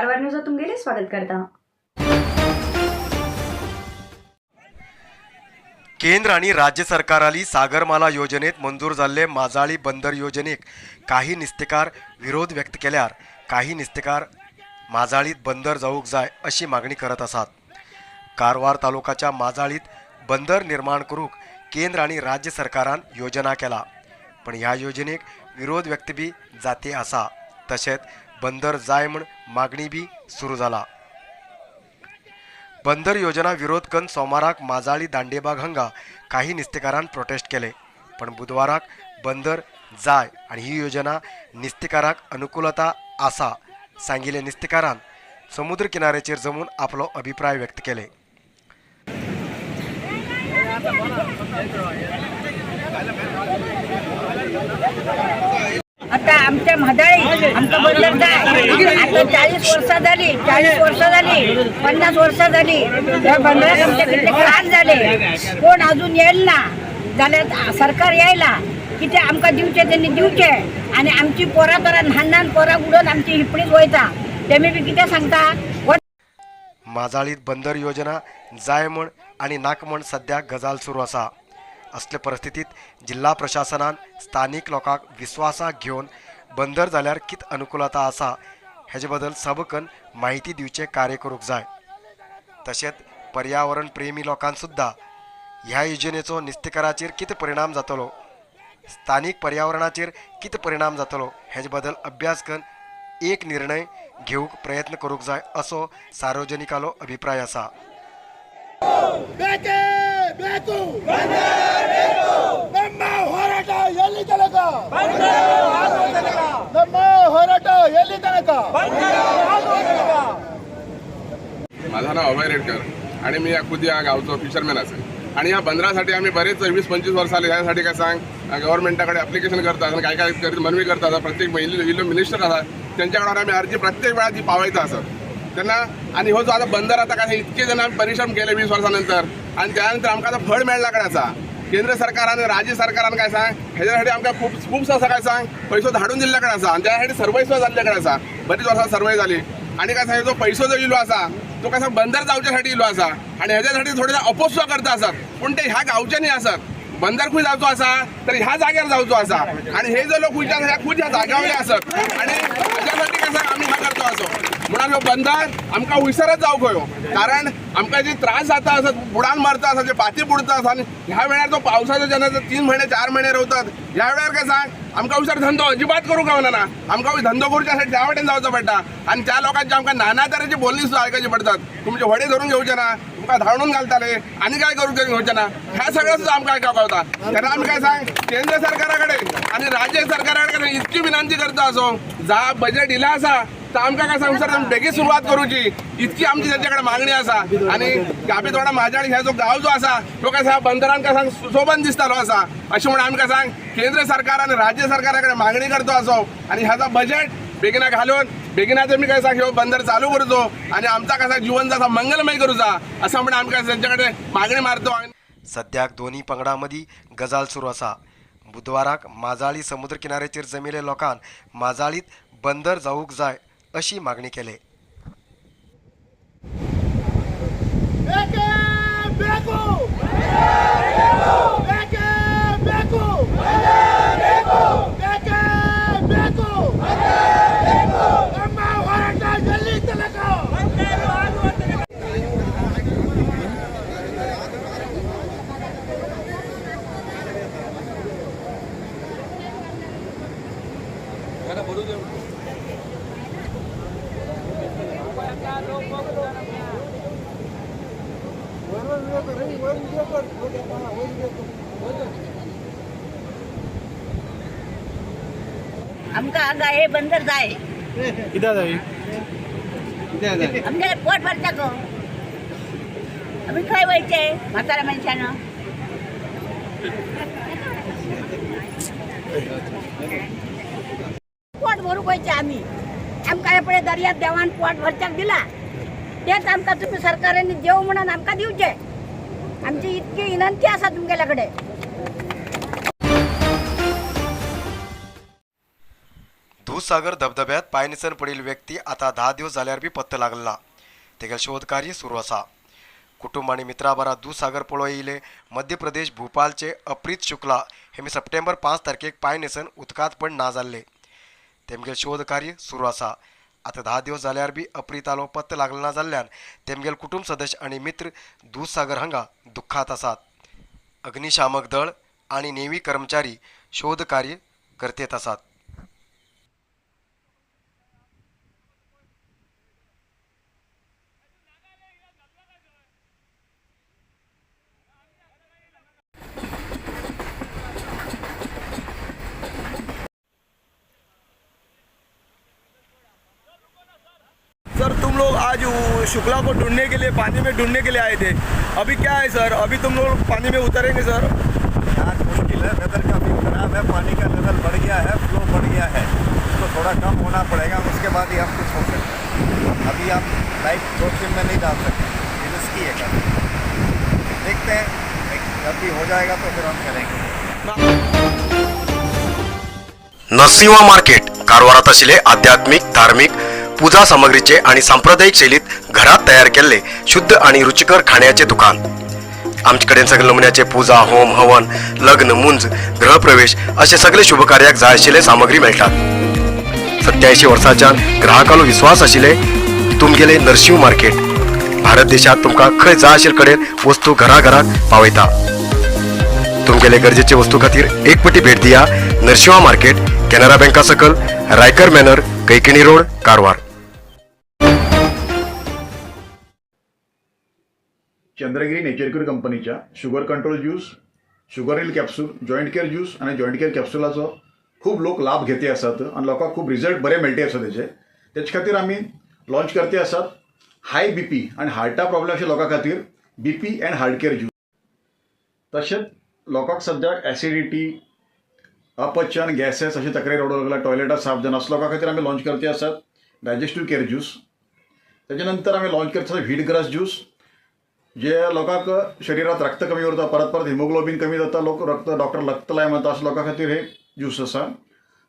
Karwar news तुमगेले स्वागत करता। केंद्र आणि राज्य सरकाराली सागरमाला योजनेत मंजूर झाले माजाळी बंदर योजनेक काही निस्तेकार विरोध व्यक्त केल्यार काही निस्तेकार माजाळीत बंदर जाऊक जाय अशी मागणी करत असतात। कारवार तालुक्याच्या माजाळीत बंदर निर्माण करूक केंद्र आणि राज्य सरकारान योजना केला, पण ह्या योजनेक विरोध व्यक्त बी जाते असा। तसेच बंदर जाय म्हण मागणी बी सुरू झाला। बंदर योजना विरोध करून सोमाराक माजाळी दांडेबाग हांगा काही निस्तेकारान प्रोटेस्ट केले, पण बुधवाराक बंदर जाय आणि ही योजना निस्तेकाराक अनुकूलता आसा सांगिल्ले निस्तेकारान समुद्र किनाऱ्याचेर जमून आपलो अभिप्राय व्यक्त केले। आता आमच्या म्हादाळी आमचं बंदर जाय आता 40 वर्ष झाली 50 वर्ष झाली या बंदरात आमच्या किती त्रास झाले। कोण अजून येईल ना जाल्यार सरकार यायला किती आमका दिवचे त्यांनी दिवचे आणि आमची पोरा ल्हान पोरा उडून आमची हिपडीच वयता तेमी बी किती सांगता। माजाळीत बंदर योजना जाय म्हण आणि नाक म्हण सध्या गजाल सुरू असा। असले परिस्थितीत जिल्हा प्रशासनान स्थानिक लोकांक विश्वासाक घेऊन बंदर जाल्यार कित अनुकूलता आसा हेजे बद्दल सबकन माहिती दिवचे कार्य करूक जाय। तशेंच पर्यावरण प्रेमी लोकांक सुद्धा ह्या योजनेचो निस्तेकाराचेर कित परिणाम जातलो, स्थानिक पर्यावरणाचेर कित परिणाम जातलो हेजे बद्दल अभ्यास करून एक निर्णय घेऊक प्रयत्न करूक जाय असो सार्वजनिकालो अभिप्राय असा। माझं नाव अभय रेडकर आणि मी खुद या गावचो फिशरमॅन असे आणि या बंदरासाठी आम्ही बरेच 20-25 वर्ष आले। यासाठी काय सांग गव्हर्नमेंटाकडे ॲप्लिकेशन करतात आणि काय करीत मनवी करतात। प्रत्येक मिनिस्टर असतात त्यांच्याकडे आम्ही अर्जी प्रत्येक वेळा ती पावायचं असत त्यांना। आणि हो जो आता बंदर आता काय इतके जण आम्ही परिश्रम केले 20 वर्षानंतर आणि त्यानंतर आमका आता फळ मिळाला कडाचा। केंद्र सरकाराने राज्य सरकारान काय सांग ह्याच्यासाठी आमका खूप असं काय सांग पैसो धाडून दिल्याकडे असा आणि त्यासाठी सर्वे सुद्धा झाल्याकडे असा। बरीच वर्षात सर्वे झाली आणि काय सांग जो पैसो जो इलो असा तो काय सांग बंदर जावच्यासाठी इलो असा आणि ह्याच्यासाठी थोडेसा अपोज सुद्धा करता असत, पण ते ह्या गावच्यानी असत। बंदर खूप जावचो असा तर ह्या जाग्यावर जावचो असा आणि हे जो लोक खूप ह्या जाग्यावर असत आणि त्याच्यासाठी काय सांग आम्ही हा करतो असो म्हणून हो बंदर आमका विसरत जाऊ खंय, कारण आमका जे त्रास जाता असत बुडान मरता असत जे पाती बुडता असत आणि ह्या वेळार तो पावसाच्या जनाचं 3 महिने 4 महिने राहतात। ह्या वेळार काय सांग आमका विसर धंदो अजिबात करूंक गावना ना। आमका धंदो करूच्यासाठी त्या वाटेन जावचं पडटा आणि त्या लोकांची आमका नाना तऱ्हेची बोलणी सुद्धा ऐकायची पडतात। तुमचे व्हडे धरून घेवचे ना, तुमका धाडून घालताले आणि काय करू घेवचे ना, ह्या सगळं सुद्धा आमका ऐकावं गावता। त्यांना आम्ही काय सांग केंद्र सरकाराकडे आणि राज्य सरकाराकडे इतकी विनंती करता असो जा बजेट दिला असा तर आमका काय सांग सर बेगीन सुरुवात करूची इतकी आमची त्यांच्याकडे मागणी असा। आणि गाबी थोडा माजाळी ह्या जो गाव जो असा तो काय सांग बंदरान काय सांग सुशोभन दिसतालो असा अशी म्हणून आम्ही काय सांग केंद्र सरकार आणि राज्य सरकाराकडे मागणी करतो असो आणि ह्याचा बजेट बेगिना घालून बेगिनाचे मी काय सांग हे बंदर चालू करतो आणि आमचा कसा जीवन जसा मंगलमय करूचा असं म्हणून आम्ही काय त्यांच्याकडे मागणी मारतो। सद्याक दोन्ही पंगडांमदी गजाल सुरू असा। बुधवाराक माजाळी समुद्र किनाऱ्याचेर जमिल्ले लोकांन माजाळीत बंदर जावूक जाय अशी मागणी केली। आमका आगा हे बंदर जाय आमच्या पोट भरता गो आम्ही काय व्हायचे म्हाताऱ्या माणसानं पोट भरूक व्हायचे आम्ही। आमका एपडे दर्यात देवान पोट भरच्याक दिला तेच आमका तुम्ही सरकाराने देव म्हणून आमका दिवचे। आमची इतकी विनंती असा तुमच्याकडे। दूधसागर धबधब्यात पायनिसन पडील व्यक्ती आता 10 दिवस झाल्यावर बी पत्ता लागला तेगेल शोधकार्य सुरू असा. कुटुंब आणि मित्राबरा दूधसागर पळोयले मध्य प्रदेश भोपाळचे अप्रीत शुक्ला हे सप्टेंबर 5 तारखेक पायनिसन उदकात पण ना जाल्ले तेमगेल शोधकार्य सुरू असा. आता 10 दिवस झाल्यावर बी अप्रितालो पत्ता लागला ना जाल्ल्यान तेमगेल कुटुंब सदस्य आणि मित्र दूधसागर हांगा दुःखात आसात. अग्निशामक दळ आणि नेव्ही कर्मचारी शोधकार्य करतेत आसात. सर तुम लोग आज शुक्ला को ढूंढने के लिए पानी में ढूंढने के लिए आए थे. अभी क्या है सर, अभी तुम लोग पानी में उतरेंगे सर? आज मुश्किल है, वेदर काफ़ी खराब है, पानी का लेवल बढ़ गया है, फ्लो बढ़ गया है, तो थोड़ा कम होना पड़ेगा, उसके बाद ही हम कुछ हो सकते हैं. अभी आप लाइफ जोखिम में नहीं डाल सकते, ये रिस्की है काफ़ी. देखते हैं जब भी हो जाएगा तो फिर हम करेंगे. नरसिंह मार्केट कारवारात आशिल्ले आध्यात्मिक धार्मिक पूजा सामग्रीचे आणि सांप्रदायिक शैलीत घरात तयार केलेले शुद्ध आणि रुचिकर खाण्याचे दुकान. आमच्याकडे सगळे नमुन्याचे पूजा होम हवन लग्न मुंज गृहप्रवेश असे सगळे शुभ कार्याक जाय आशिल्ले सामग्री मेळटात. 87 वर्सांच्या ग्राहकालो विश्वास आशिल्ले तुमगेले नरसिंह मार्केट. भारत देशात तुमका खंय जाय आशिल्ले कडेन वस्तू घराघरात पावयता. तुमगेले गरजेचे वस्तू खातीर एक पटी भेट दिया नरसिंह मार्केट, कॅनरा बँका सकल, रायकर मॅनर, कैकिणी रोड, कारवार. चंद्रगिरी नेचरक्यूर कंपनीच्या sugar control juice, sugar hill capsule, joint care juice आणि जॉईंट केअर कॅप्सूलाचो खूप लोक लाभ घेते असतात आणि लोकांक खूप रिझल्ट बरे मेळटे असतात. त्याच्या खातीर आम्ही लॉन्च करते असतात हाय बीपी आणि हार्टा प्रॉब्लेम अशा लोकां खातीर BP and heart care juice. तशेंच लोकांक सद्याक ॲसिडिटी अपचन गॅसेस अशी तक्रारी रडू लागला, टॉयलेटात साफ जाणं असं लोकां खातीर आम्ही लॉन्च करते असतात डायजेस्टिव्ह केअर ज्यूस. त्याच्यानंतर आम्ही लॉन्च करते व्हीट ग्रास ज्यूस, जे लोकांक शरीरात रक्त कमी उरता, परत परत हिमोग्लोबिन कमी जाता, लोक डॉक्टर रक्त लाय म्हणता असं लोकां खातीर हे ज्यूस असा.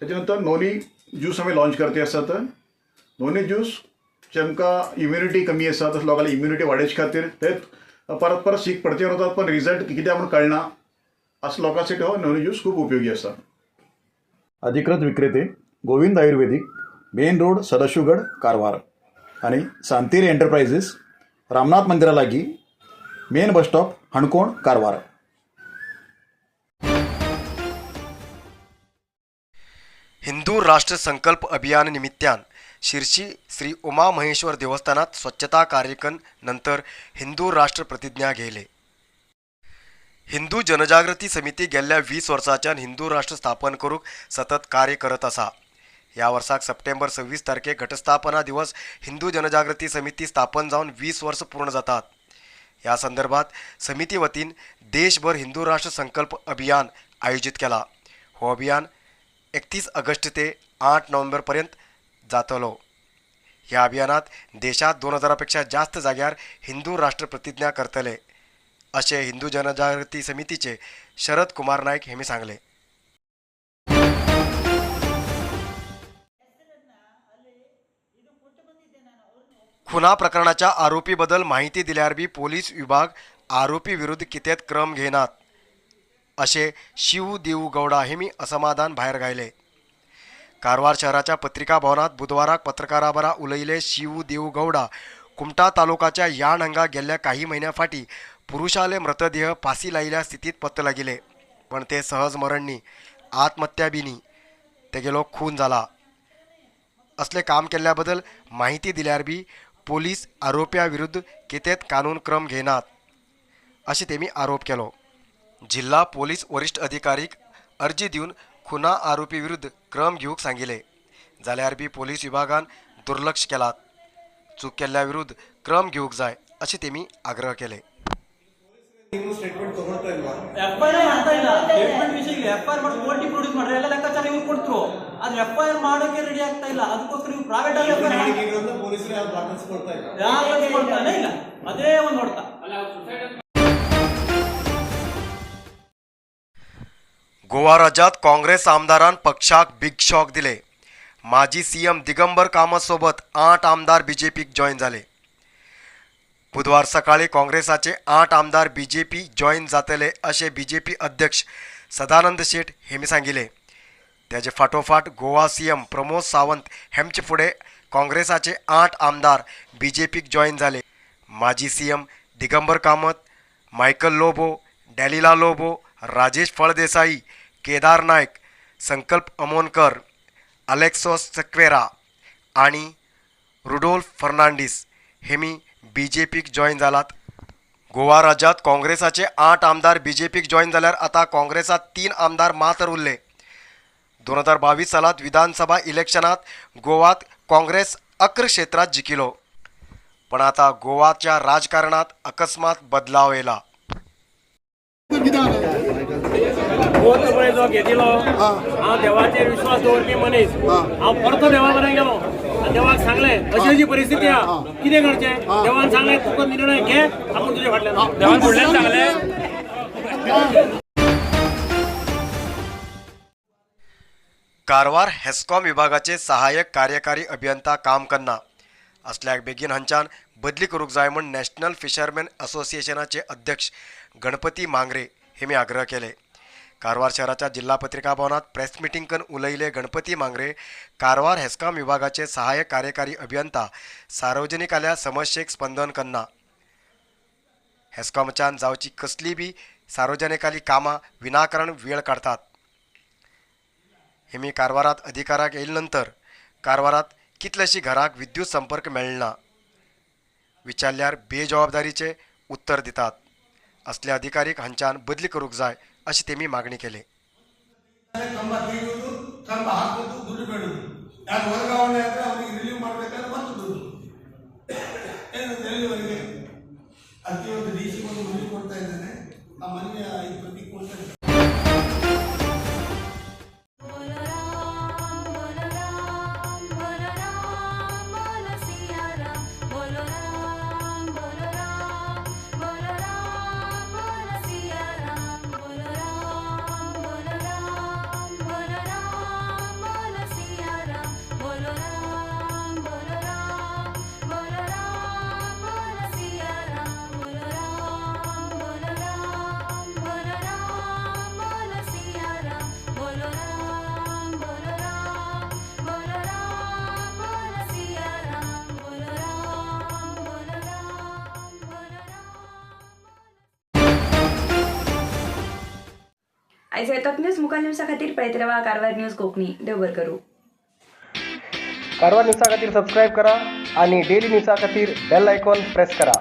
त्याच्यानंतर नोनी ज्यूस आम्ही लॉन्च करते असतात. नोनी ज्यूस जेमकां इम्युनिटी कमी आसा तसं लोकांना इम्युनिटी वाडोवचे खातीर ते परत परत सीक पडचे वतात पण रिझल्ट कितें म्हणून कळना असं लोकांसाठी हो नोनी ज्यूस खूप उपयोगी असा. अधिकृत विक्रेते गोविंद आयुर्वेदिक, मेन रोड सदाशिवगड कारवार आणि सांतेरी एंटरप्राइजेस रामनाथ मंदिरा लागी main bus stop Hankon Karwar. Hindu Rashtra Sankalp अभियान निमित्तान शिर्शी श्री उमा महेश्वर देवस्थानात स्वच्छता कार्यक्रम नंतर हिंदू राष्ट्र प्रतिज्ञा घेयले. हिंदू जनजागृती समिती गेल्या 20 वर्सांच्यान हिंदू राष्ट्र स्थापन करूक सतत कार्य करत आसा. या वर्साक सप्टेंबर 26 तारखेक घटस्थापना दिवस हिंदू जनजागृती समिती स्थापन जावन 20 वर्ष पूर्ण जातात. या संदर्भात समिती वतीन देशभर हिंदू राष्ट्र संकल्प अभियान आयोजित केला. हो अभियान 31 ऑगस्ट ते 8 नोव्हेंबर पर्यंत जातलो. ह्या अभियानात देशात 2000 पेक्षा जास्त जाग्यार हिंदू राष्ट्र प्रतिज्ञा करतले असे हिंदू जनजागृती समितीचे शरद कुमार नाईक हेमी सांगले. खुना प्रकरणाच्या आरोपीबद्दल माहिती दिल्यावर बी पोलीस विभाग आरोपी विरुद्ध कितेंच क्रम घेनात असे शिव देऊ गौडा हेमी असमाधान भायर घायले. कारवार शहराच्या पत्रिका भवनात बुधवाराक पत्रकाराबरा उलयले शिव देऊ गौडा कुमटा तालुक्याच्या याण हांगा गेल्या काही महिन्याफाटी पुरुषाले मृतदेह फाशी लायल्या स्थितीत पत्ता लागिले, पण ते सहज मरणनी आत्महत्या बिनी तेगेलो खून झाला. असले काम केल्याबद्दल माहिती दिल्यार बी पोलीस आरोप्या विरुद्ध कितेंच कानून क्रम घेनात अशें तेमी आरोप केलो. जिल्हा पोलीस वरिष्ठ अधिकारीक अर्जी दिवन खुना आरोपी विरुद्ध क्रम घेवंक सांगिले, जाल्यार बी पोलीस विभागान दुर्लक्ष केलात. चूक केल्ल्या विरुद्ध क्रम घेवंक जाय अशें तेमी आग्रह केले. ಎಫ್ಐಆರ್ ಮಾಡ್ತಾ ಇಲ್ಲ, ಸ್ಟೇಟ್ಮೆಂಟ್ ವಿಷಯ ಎಫ್ಐಆರ್ ಮಾಡಿ ಕೋರ್ಟಿ ಪ್ರೊಡ್ಯೂಸ್ ಮಾಡ್ರೆ ಎಲ್ಲ ಲೆಕ್ಕಾಚಾರ ಇವ್ರು ಕೊಡ್ತರು, ಆದ್ರೆ ಎಫ್ಐಆರ್ ಮಾಡೋಕೆ ರೆಡಿ ಆಗ್ತಾ ಇಲ್ಲ. ಅದಕ್ಕೋಸ್ಕರ ನೀವು ಪ್ರೈವೇಟ್ ಆಗಿ ಯಾರು ಕೊಡ್ತಾನೆ ಇಲ್ಲ, ಅದೇ ಒಂದು ಹೊಡ್ತಾ. गोवा राज्यात काँग्रेस आमदारान पक्षाक बिग शॉक दिले. माजी सीएम दिगंबर कामतसोबत 8 आमदार बीजेपीक जॉईन झाले. बुधवार सकाळी काँग्रेसाचे 8 आमदार बीजेपी जॉईन जातले असे बीजेपी अध्यक्ष सदानंद शेठ हेमी सांगिले. त्याचे फाटोफाट गोवा सीएम प्रमोद सावंत हेमचे फुडे काँग्रेसाचे 8 आमदार बीजेपीक जॉईन झाले. माजी सीएम दिगंबर कामत, मायकल लोबो, डॅलिला लोबो, राजेश फळदेसाई, केदार नाईक, संकल्प अमोनकर, अलेक्सोस सक्वेरा आणि रुडोल्फ फर्नांडिस हेमी बीजेपीक जॉईन झालात. गोवा राज्यात काँग्रेसाचे 8 आमदार बीजेपीक जॉईन झाल्यावर आता काँग्रेसात 3 आमदार मात्र उरले. 2022 सालात विधानसभा इलेक्शनात गोवात काँग्रेस 11 क्षेत्रात जिंकिलो. पण आता गोवाच्या राजकारणात अकस्मात बदलाव येला. जो घेतिलो हांव देवाचेर विश्वास दवरपी मनीस हांव परतो देवा कडेन गेलो आनी देवाक सांगलें अशी अशी परिस्थिती आहा कितें करचें. देवान सांगलें तुका निर्णय घे आपूण तुजे फाटल्यान. देवान फुडल्यान सांगलें. कारवार हेस्कॉम विभागाचे सहाय्यक कार्यकारी अभियंता काम करना असल्याक बेगीन हांच्यान बदली करूंक जाय म्हूण नॅशनल फिशरमॅन असोसिएशनाचे अध्यक्ष गणपती मांगरे हेमी आग्रह केले. कारवार शहराच्या जिल्हा पत्रिका भवनात प्रेस मिटींग करून उलयले गणपती मांगरे कारवार हेस्कॉम विभागाचे सहाय्यक कार्यकारी अभियंता सार्वजनिक आल्या समस्येक स्पंदन करना. हेस्कॉमच्यान जावची कसली बी सार्वजनिकाली कामां विनाकारण वेळ काडतात. हेमी कारवारात अधिकाराक येयले नंतर कारवारात कितलेशी घराक विद्युत संपर्क मेळना विचारल्यार बेजबाबदारीचे उत्तर दितात. असले अधिकारीक हांच्यान बदली करूंक जाय अशी तेमी मागणी केली. आयज येतात न्यूज मुखार न्यूजा खातीर पळयत रावा कारवार न्यूज कोंकणी. देव बरें करूं. कारवार न्यूजा खातीर सबस्क्राईब करा आणि डेली न्यूजा खातीर बेल आयकॉन प्रेस करा.